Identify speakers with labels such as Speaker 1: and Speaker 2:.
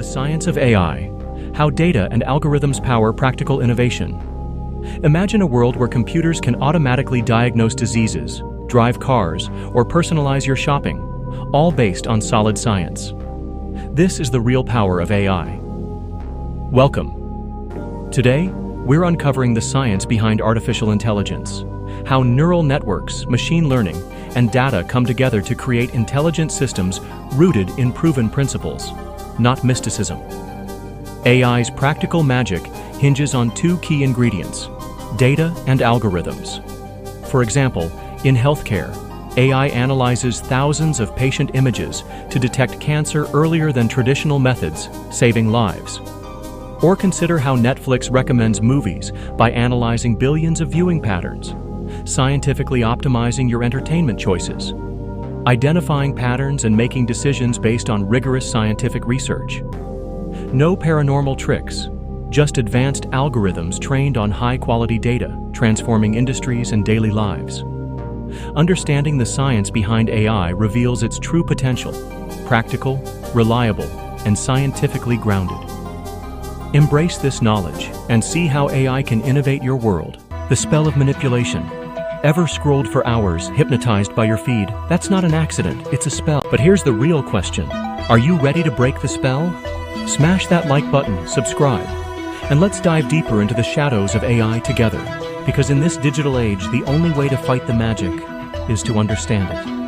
Speaker 1: The science of AI, how data and algorithms power practical innovation. Imagine a world where computers can automatically diagnose diseases, drive cars, or personalize your shopping, all based on solid science. This is the real power of AI. Welcome. Today, we're uncovering the science behind artificial intelligence, how neural networks, machine learning, and data come together to create intelligent systems rooted in proven principles, not mysticism. AI's practical magic hinges on two key ingredients: data and algorithms. For example, in healthcare, AI analyzes thousands of patient images to detect cancer earlier than traditional methods, saving lives. Or consider how Netflix recommends movies by analyzing billions of viewing patterns, scientifically optimizing your entertainment choices, identifying patterns and making decisions based on rigorous scientific research. No paranormal tricks, just advanced algorithms trained on high-quality data, transforming industries and daily lives. Understanding the science behind AI reveals its true potential: practical, reliable, and scientifically grounded. Embrace this knowledge and see how AI can innovate your world. The spell of manipulation. Ever scrolled for hours, hypnotized by your feed? That's not an accident, it's a spell. But here's the real question. Are you ready to break the spell? Smash that like button, subscribe, and let's dive deeper into the shadows of AI together. Because in this digital age, the only way to fight the magic is to understand it.